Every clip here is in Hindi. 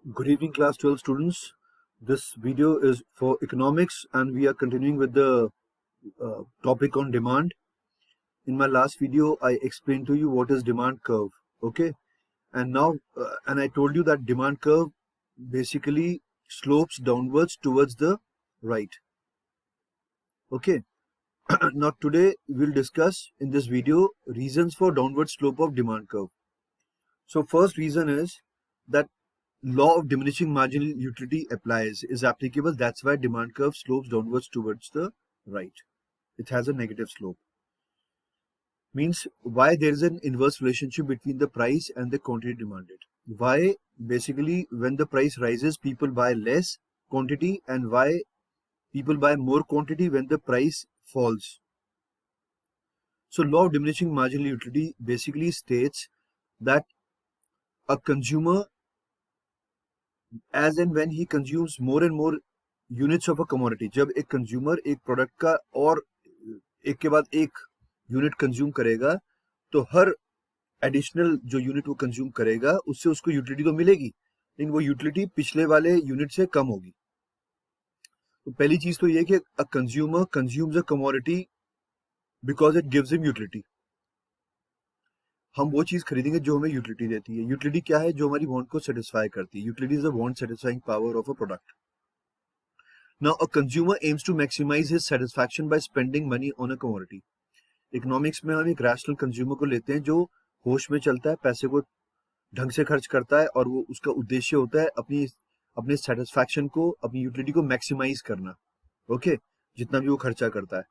Good evening, class 12 students. This video is for economics, and we are continuing with the topic on demand. In my last video, I explained to you what is demand curve. Okay, and now, and I told you that demand curve basically slopes downwards towards the right. Okay, now today we'll discuss in this video reasons for downward slope of demand curve. So, first reason is that law of diminishing marginal utility is applicable. That's why demand curve slopes downwards towards the right. It has a negative slope. Means why there is an inverse relationship between the price and the quantity demanded. Why basically when the price rises, people buy less quantity, and why people buy more quantity when the price falls. So law of diminishing marginal utility basically states that a consumer, as and when he consumes more and more units of a commodity, जब एक consumer एक product का और एक के बाद एक unit consume करेगा, तो हर additional जो unit वो consume करेगा उससे उसको utility तो मिलेगी, लेकिन वो utility पिछले वाले unit से कम होगी. तो पहली चीज तो ये कि a consumer consumes a commodity because it gives him utility. हम वो चीज खरीदेंगे जो हमें यूटिलिटी देती है. यूटिलिटी क्या है? जो हमारी वांट को सेटिस्फाई करती है. Utility is the want satisfying power of a product. Now, a consumer aims to maximize his satisfaction by spending money on a commodity. Economics में हम एक रैशनल कंज्यूमर को लेते हैं जो होश में चलता है, पैसे को ढंग से खर्च करता है, और वो उसका उद्देश्य होता है अपने सेटिस्फैक्शन को, अपनी यूटिलिटी को मैक्सिमाइज करना. ओके, जितना भी वो खर्चा करता है.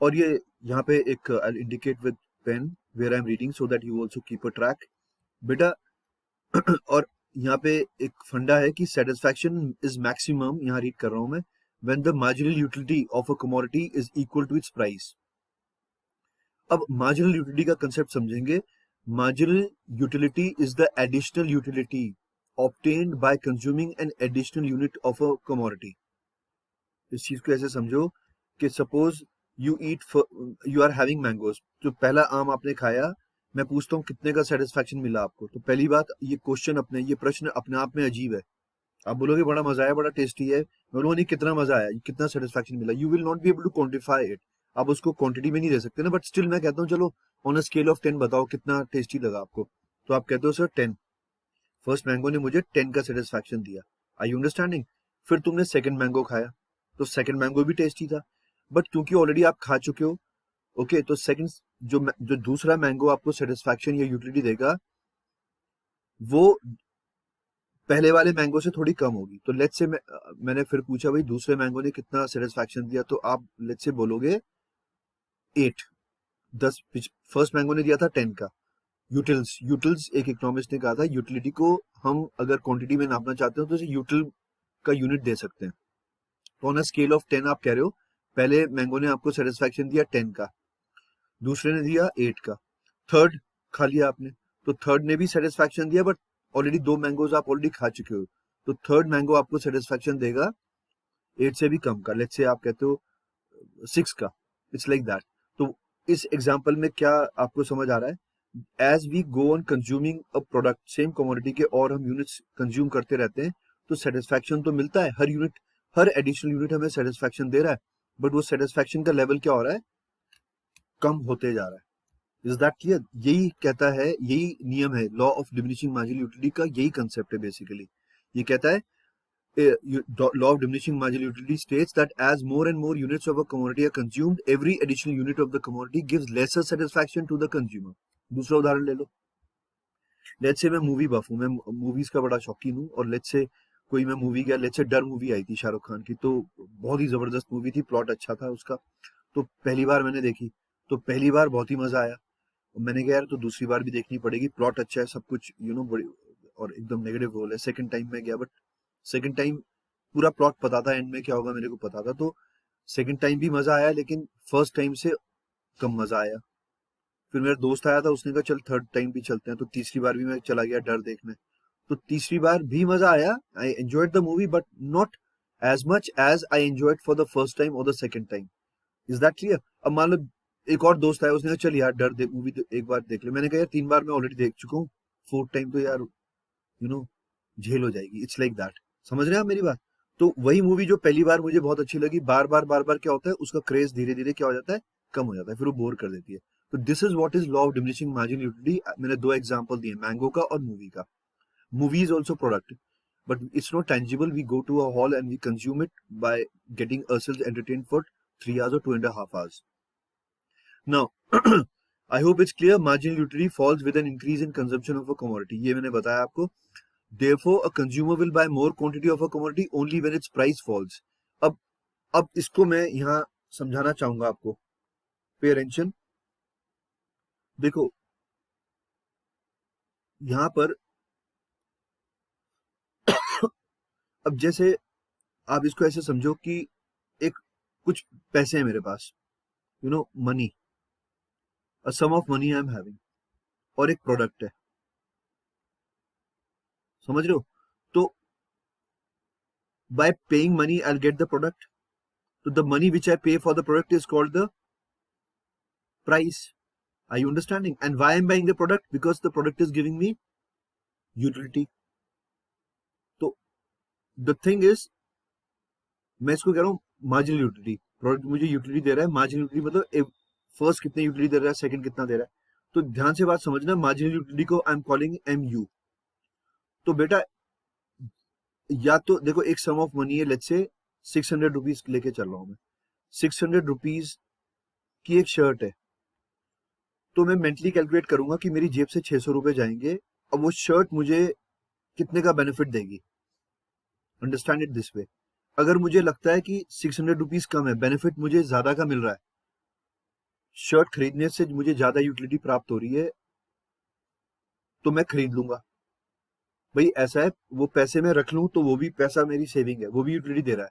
और ये यहाँ पे एक I indicate with pen where I am reading so that you also keep a track बेटा. और यहाँ पे एक फंडा है कि सेटिस्फैक्शन इज मैक्सिमम, यहाँ रीड कर रहा हूं मैं, when the marginal utility of a commodity is equal to its price. अब marginal utility का concept समझेंगे. Marginal utility is the additional utility obtained by consuming an additional unit of a commodity. इस चीज को ऐसे समझो कि suppose you are having mangoes. तो पहला आम आपने खाया, मैं पूछता हूँ कितने का सेटिस्फैक्शन मिला आपको. तो पहली बात, ये प्रश्न अपने आप में अजीब है. आप बोलोगे बड़ा मजा आया, बड़ा टेस्टी है. मैं बोलूंगा नहीं, कितना मजा आया, कितना सेटिस्फैक्शन मिला. You will not be able to quantify it. आप उसको क्वांटिटी में नहीं दे सकते ना, बट स्टिल मैं कहता हूँ चलो ऑन अ स्केल ऑफ 10 बताओ कितना टेस्टी लगा आपको. तो आप कहते हो सर 10. फर्स्ट मैंगो ने मुझे 10 का सेटिस्फैक्शन दिया. आई यू अंडरस्टैंडिंग? फिर तुमने सेकंड मैंगो खाया, तो सेकंड मैंगो भी टेस्टी था, बट क्योंकि ऑलरेडी आप खा चुके हो, ओके, तो सेकंड जो दूसरा मैंगो आपको सेटिस्फैक्शन या यूटिलिटी देगा वो पहले वाले मैंगो से थोड़ी कम होगी. तो लेट्स से मैंने फिर पूछा भाई दूसरे मैंगो ने कितना सेटिस्फैक्शन दिया, तो आप लेट्स से बोलोगे 8. 10. फर्स्ट मैंगो ने दिया था 10 का. यूटिल्स एक इकोनॉमिस्ट ने कहा था, यूटिलिटी को हम अगर क्वांटिटी में नापना चाहते हो तो इसे यूटिल का यूनिट दे सकते हैं. तो ऑन अ स्केल ऑफ 10 आप कह रहे हो पहले मैंगो ने आपको सेटिस्फैक्शन दिया 10 का, दूसरे ने दिया 8 का, थर्ड खा लिया आपने, तो थर्ड ने भी सेटिस्फैक्शन दिया, बट ऑलरेडी 2 मैंगोज आप ऑलरेडी खा चुके हो, तो थर्ड मैंगो आपको सेटिस्फैक्शन देगा 8 से भी कम का. लेट्स से आप कहते हो 6 का. It's like that. तो इस एग्जांपल में क्या आपको समझ आ रहा है? As we go on consuming a product same commodity के, और हम यूनिट्स कंज्यूम करते रहते हैं, तो सेटिस्फैक्शन तो मिलता है. हर एडिशनल यूनिट हमें सेटिस्फैक्शन दे रहा है, बट वो सेटिस्फैक्शन का लेवल क्या हो रहा है? कम होते जा रहा है. Is that clear? यही कहता है, यही नियम है law of diminishing marginal utility का. यही कंसेप्ट है बेसिकली. ये कहता है law of diminishing marginal utility states that as more and more units of a commodity are consumed, every additional unit of the commodity gives lesser satisfaction to the consumer. दूसरा उदाहरण ले लो. लेट्स से मैं मूवी बफ हूँ, मैं मूवीज का बड़ा शौकीन हूँ, और लेट्स से कोई मैं मूवी गया, लेट्स से डर मूवी आई थी शाहरुख खान की, तो बहुत ही जबरदस्त मूवी थी, प्लॉट अच्छा था उसका. तो पहली बार मैंने देखी, तो पहली बार बहुत ही मजा आया. मैंने कहा यार तो दूसरी बार भी देखनी पड़ेगी, प्लॉट अच्छा है, सब कुछ बड़ी और एकदम नेगेटिव रोल है. सेकंड टाइम में गया, बट सेकंड टाइम पूरा प्लॉट पता था, एंड में क्या होगा मेरे को पता था, तो सेकंड टाइम भी मजा आया, लेकिन फर्स्ट टाइम से कम मजा आया. फिर मेरा दोस्त आया था, उसने कहा चल थर्ड टाइम भी चलते हैं, तो तीसरी बार भी मैं चला गया डर देखने. तो तीसरी बार भी मजा आया. I enjoyed the movie, but not as much as I enjoyed for the first time और the second time. Is that clear? अब मान लो एक और दोस्त आया, उसने कहा चल यार डर मूवी एक बार देख ले. मैंने कहा यार 3 बार मैं ऑलरेडी देख चुका हूँ, फोर्थ टाइम तो यार नो झेल हो जाएगी, इट्स लाइक दैट। समझ रहे हैं आप मेरी बात? तो वही मूवी जो पहली बार मुझे बहुत अच्छी लगी, बार बार क्या होता है, उसका क्रेज धीरे धीरे क्या हो जाता है, कम हो जाता है, फिर वो बोर कर देती है। तो this is what is law of diminishing margin utility. मैंने दो एग्जांपल दिए, मैंगो का और मूवी का। Movie is also product, but it's not tangible. We go to a hall and we consume it by getting ourselves entertained for 3 hours or 2.5 hours. Now, I hope it's clear. Marginal utility falls with an increase in consumption of a commodity. ये मैंने बताया आपको। Therefore, a consumer will buy more quantity of a commodity only when its price falls. अब इसको मैं यहाँ समझाना चाहूंगा आपको। Pay attention। देखो यहाँ पर अब जैसे आप इसको ऐसे समझो कि एक कुछ पैसे हैं मेरे पास, you know money, a sum of money I am having, और एक प्रोडक्ट है, समझ रहे हो? तो by paying money I get the product, तो the money which I pay for the product is called the price. Are you understanding? And why I am buying the product? Because the product is giving me utility. तो द थिंग इज, मैं इसको कह रहा हूँ मार्जिनल यूटिलिटी। प्रोडक्ट मुझे यूटिलिटी दे रहा है, मार्जिनल यूटिलिटी मतलब फर्स्ट कितने यूटिलिटी दे रहा है, सेकंड कितना दे रहा है। तो ध्यान से बात समझना, मार्जिनल यूटिलिटी को I am calling M U. तो बेटा या तो देखो, एक सम ऑफ मनी है, लेट्स से 600 रुपीज लेके चल रहा हूं मैं। 600 रुपीज की एक शर्ट है, तो मैं मेंटली कैलकुलेट करूंगा कि मेरी जेब से 600 रुपए जाएंगे, अब वो शर्ट मुझे कितने का बेनिफिट देगी। Understand it this way. अगर मुझे लगता है कि 600 रुपीज कम है, बेनिफिट मुझे ज्यादा का मिल रहा है, शर्ट खरीदने से मुझे ज्यादा यूटिलिटी प्राप्त हो रही है, तो मैं खरीद लूंगा। भाई ऐसा है, वो पैसे मैं रख लूं तो वो भी पैसा मेरी सेविंग है, वो भी यूटिलिटी दे रहा है।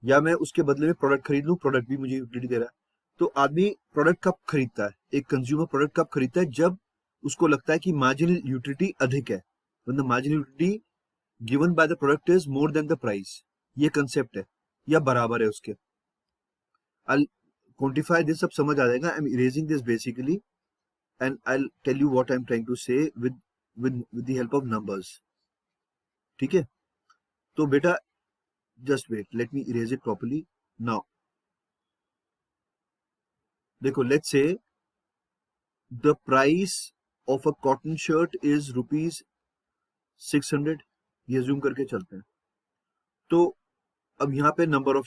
या मैं उसके बदले में प्रोडक्ट खरीद लूं, प्रोडक्ट भी मुझे यूटिलिटी दे रहा है। तो आदमी प्रोडक्ट कब खरीदता है, एक कंज्यूमर प्रोडक्ट कब खरीदता है, जब उसको लगता है कि मार्जिनल यूटिलिटी अधिक है, मतलब marginal utility given by the product is more than the price, ये कंसेप्ट है, या बराबर है उसके। आई क्वांटिफाई दिस, सब समझ आ जाएगा। I am erasing this basically and I tell you what I am trying to say with the help of numbers. ठीक है? तो बेटा just wait, let me erase it properly now। देखो, let's say the price of a cotton shirt is rupees 600, ये जूम करके चलते हैं। तो अब यहाँ पे नंबर ऑफ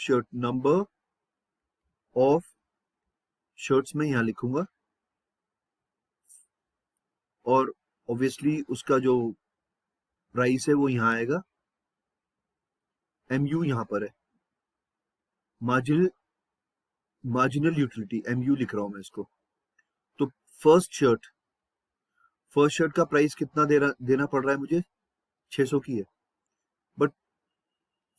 शर्ट्स में यहाँ लिखूंगा, और ऑब्वियसली उसका जो प्राइस है वो यहाँ आएगा, एम यू यहाँ पर है, मार्जिनल यूटिलिटी, एम यू लिख रहा हूं मैं इसको। तो फर्स्ट शर्ट का प्राइस कितना देना पड़ रहा है मुझे, 600 की है, but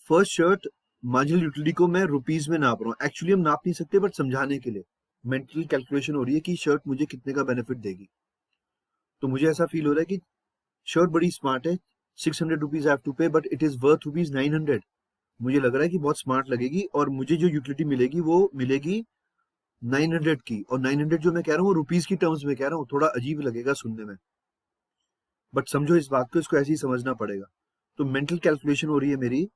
first shirt marginal utility को मैं रुपीज में नाप रहा हूँ। एक्चुअली हम नाप नहीं सकते, बट समझाने के लिए मेंटल कैलकुलेशन हो रही है कि शर्ट मुझे कितने का बेनिफिट देगी। तो मुझे ऐसा फील हो रहा है कि शर्ट बड़ी स्मार्ट है, 600 रुपीज आई हैव टू पे, but it is worth rupees 900। मुझे लग रहा है कि बहुत स्मार्ट लगेगी, और मुझे जो यूटिलिटी मिलेगी वो मिलेगी 900 की, और 900 जो मैं कह रहा हूँ रुपीज की टर्म्स में कह रहा हूँ, थोड़ा अजीब लगेगा सुनने में, बट समझो इस बात को, इसको ऐसे ही समझना पड़ेगा। तो मेंटल कैलकुलेशन हो रही है मेरी,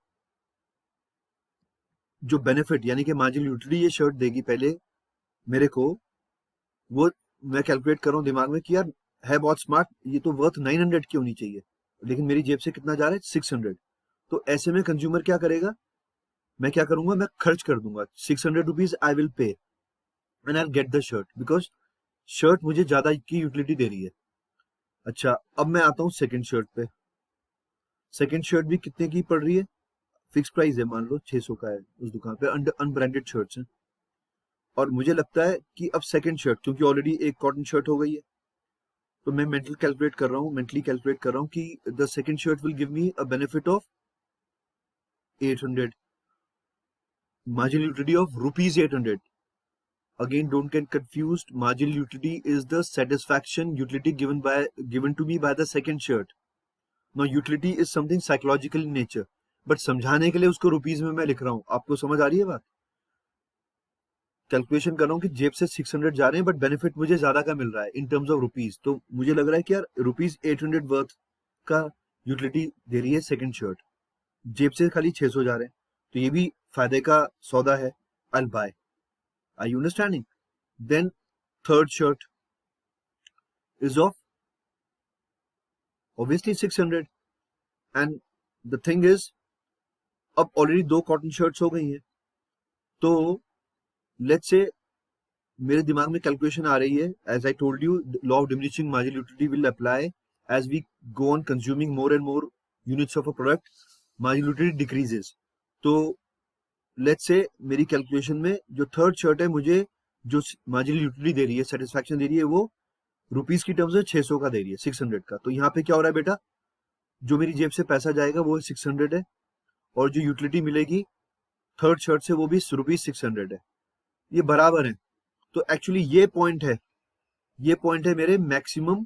जो बेनिफिट यानी कि मार्जिनल यूटिलिटी ये शर्ट देगी पहले मेरे को, वो मैं कैलकुलेट कर रहा हूँ दिमाग में कि यार है बहुत स्मार्ट, ये तो वर्थ 900 की होनी चाहिए, लेकिन मेरी जेब से कितना जा रहा है, 600। तो ऐसे में कंज्यूमर क्या करेगा, मैं क्या करूंगा, मैं खर्च कर दूंगा। 600 rupees I will pay and I get the shirt, because shirt मुझे ज्यादा की यूटिलिटी दे रही है। अच्छा, अब मैं आता हूँ सेकंड शर्ट पे। सेकंड शर्ट भी कितने की पड़ रही है, फिक्स प्राइस है, मान लो 600 का है उस दुकान पे, अनब्रांडेड शर्ट्स हैं। और मुझे लगता है कि अब सेकंड शर्ट, क्योंकि ऑलरेडी एक कॉटन शर्ट हो गई है, तो मैं मेंटली कैलकुलेट कर रहा हूँ कि the second shirt will give me a benefit of 800, marginal utility of rupees 800। Again, don't get confused, marginal utility is the satisfaction utility given to me by the second shirt। Now utility is something psychological in nature, but समझाने के लिए उसको रुपीज में मैं लिख रहा हूँ। आपको समझ आ रही है बात? कैलकुलेशन कर रहा हूँ कि जेब से 600 जा रहे हैं, बट बेनिफिट मुझे ज्यादा का मिल रहा है इन टर्म्स ऑफ रुपीज। तो मुझे लग रहा है कि यार रुपीज 800 वर्थ का यूटिलिटी दे रही है सेकंड शर्ट, जेब से खाली 600 जा रहे हैं, तो ये भी फायदे का सौदा है, I buy. Are you understanding? Then third shirt is of obviously 600, and the thing is अब ऑलरेडी 2 कॉटन शर्ट्स हो गई हैं, तो लेट्स से मेरे दिमाग में कैलकुलेशन आ रही है, as I told you law of diminishing marginal utility will apply as we go on consuming more and more units of a product, marginal utility decreases. तो लेट्स से मेरी कैलकुलेशन में जो थर्ड शर्ट है मुझे जो मार्जिनल यूटिलिटी दे रही है, सेटिस्फैक्शन दे रही है, वो रुपीज की टर्म्स में 600 का दे रही है, 600 का। तो यहाँ पे क्या हो रहा है बेटा, जो मेरी जेब से पैसा जाएगा वो 600 है, और जो यूटिलिटी मिलेगी थर्ड शर्ट से वो भी ₹600 है, ये बराबर है। तो एक्चुअली ये पॉइंट है मेरे मैक्सिमम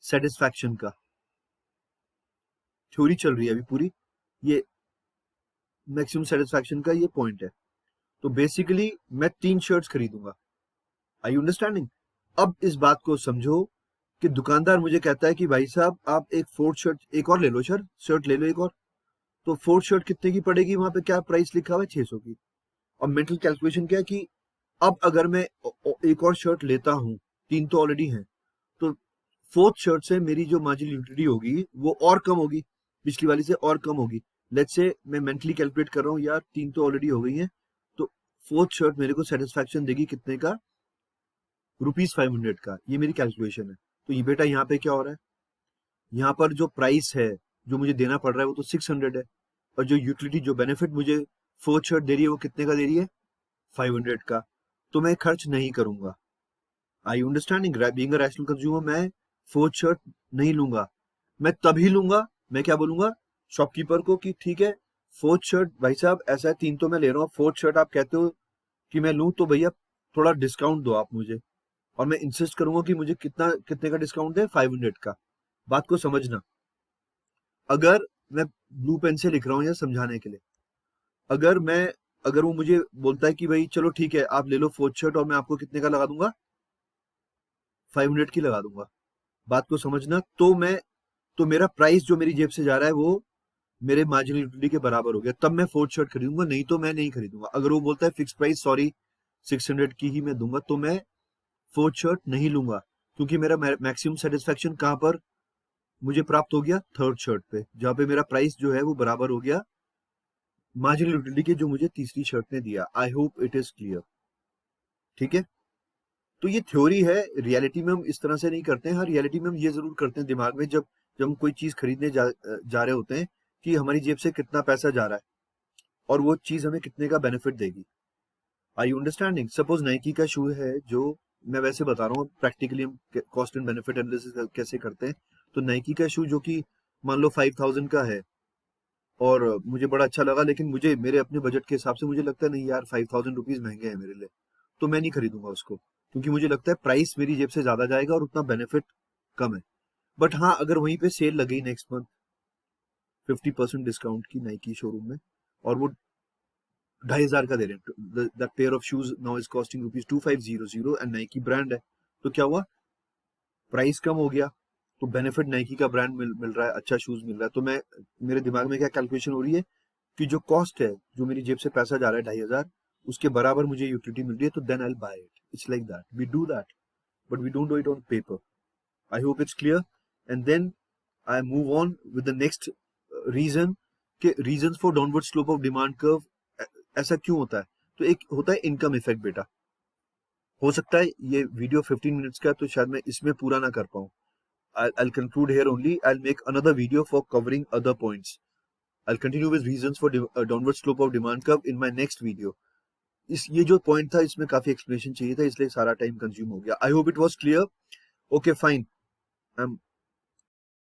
सेटिस्फैक्शन का। थ्योरी चल रही है अभी पूरी, ये मैक्सिमम सेटिस्फैक्शन का ये पॉइंट है। तो बेसिकली मैं 3 शर्ट्स खरीदूंगा। I you understanding? अब इस बात को समझो कि दुकानदार मुझे कहता है कि भाई साहब आप एक फोर्थ शर्ट एक और ले लो, शर्ट ले लो एक और। तो फोर्थ शर्ट कितने की पड़ेगी, वहां पे क्या प्राइस लिखा हुआ है, 600 की। और मेंटल कैलकुलेशन क्या है कि अब अगर मैं एक और शर्ट लेता हूं, 3 तो ऑलरेडी हैं, तो फोर्थ शर्ट से मेरी जो मार्जिनल यूटिलिटी होगी वो और कम होगी, पिछली वाली से और कम होगी। लेट्स से मैं मेंटली कैलकुलेट कर रहा हूँ यार, 3 तो ऑलरेडी हो गई हैं, तो फोर्थ शर्ट मेरे को सेटिस्फैक्शन देगी कितने का, ₹500 का। ये मेरी कैलकुलेशन है। तो ये बेटा यहाँ पे क्या हो रहा है, यहाँ पर जो प्राइस है जो मुझे देना पड़ रहा है वो तो 600 है, और जो यूटिलिटी जो बेनिफिट मुझे फोर्थ शर्ट दे रही है वो कितने का दे रही है, 500 का। तो मैं खर्च नहीं करूंगा। I you understanding? Being a rational consumer मैं फोर्थ शर्ट नहीं लूंगा। मैं तभी लूंगा, मैं क्या बोलूंगा शॉपकीपर को कि ठीक है फोर्थ शर्ट भाई साहब ऐसा है, 3 तो मैं ले रहा हूँ, फोर्थ शर्ट आप कहते हो कि मैं लूं, तो भैया थोड़ा डिस्काउंट दो आप मुझे। और मैं इंसिस्ट करूंगा कि मुझे कितने का डिस्काउंट है, 500 का। बात को समझना, अगर मैं ब्लू पेन से लिख रहा हूँ या समझाने के लिए, अगर मैं अगर वो मुझे बोलता है कि भाई चलो ठीक है आप ले लो फोर्थ शर्ट और मैं आपको कितने का लगा दूंगा, 500 की लगा दूंगा। बात को समझना, तो मेरा प्राइस जो मेरी जेब से जा रहा है वो मेरे मार्जिनल यूटिलिटी के बराबर हो गया, तब मैं फोर्थ शर्ट खरीदूंगा, नहीं तो मैं नहीं खरीदूंगा। अगर वो बोलता है फिक्स प्राइस सॉरी 600 की ही मैं दूंगा, तो मैं फोर्थ शर्ट नहीं लूंगा, क्योंकि मेरा मैक्सिमम सेटिस्फेक्शन कहां पर मुझे प्राप्त हो गया, थर्ड शर्ट पे, जहां पे मेरा प्राइस जो है वो बराबर हो गया मार्जिनल यूटिलिटी के जो मुझे तीसरी शर्ट ने दिया। I hope it is clear. ठीक है, तो ये थ्योरी है, रियलिटी में हम इस तरह से नहीं करते हैं। हाँ, रियलिटी में हम ये जरूर करते हैं दिमाग में, जब जब हम कोई चीज खरीदने जा रहे होते हैं कि हमारी जेब से कितना पैसा जा रहा है और वो चीज हमें कितने का बेनिफिट देगी। आई यू अंडरस्टैंडिंग? सपोज नाइकी का शू है, जो मैं वैसे बता रहा हूँ प्रैक्टिकली हम कॉस्ट एंड बेनिफिट एनालिसिस कैसे करते हैं। तो नाइकी का शू जो कि मान लो 5000 का है और मुझे बड़ा अच्छा लगा, लेकिन मुझे मेरे अपने बजट के हिसाब से मुझे लगता है नहीं यार 5000 रुपीज महंगे हैं मेरे लिए, तो मैं नहीं खरीदूंगा उसको, क्योंकि मुझे लगता है प्राइस मेरी जेब से ज्यादा जाएगा और उतना बेनिफिट कम है। बट हाँ, अगर वहीं पे सेल लगी नेक्स्ट मंथ 50% डिस्काउंट की नाइकी शोरूम में, और वो 2500 का दे रहे हैं, that pair of shoes now is costing ₹2500 and Nike brand है, तो क्या हुआ, प्राइस कम हो गया, तो बेनिफिट नाइकी का ब्रांड मिल रहा है, अच्छा शूज मिल रहा है। तो मैं मेरे दिमाग में क्या कैलकुलेशन हो रही है कि जो कॉस्ट है, जो मेरी जेब से पैसा जा रहा है 2500, उसके बराबर मुझे यूटिलिटी मिल रही है, तो then I will buy it. It's like that, we do that, but we don't do it on paper. I hope it's clear. And then I move on with the next reason, के reasons for downward slope of demand curve. ऐसा क्यों होता है? तो एक होता है इनकम इफेक्ट बेटा। हो सकता है ये वीडियो 15 मिनट्स का है, तो शायद मैं इसमें पूरा ना कर पाऊं। I'll conclude here only. I'll make another video for covering other points. I'll continue with reasons for downward slope of demand curve in my next video. ये जो पॉइंट था इसमें काफी एक्सप्लेनेशन चाहिए था, इसलिए सारा टाइम कंज्यूम हो गया। I hope it was clear. Okay fine, I am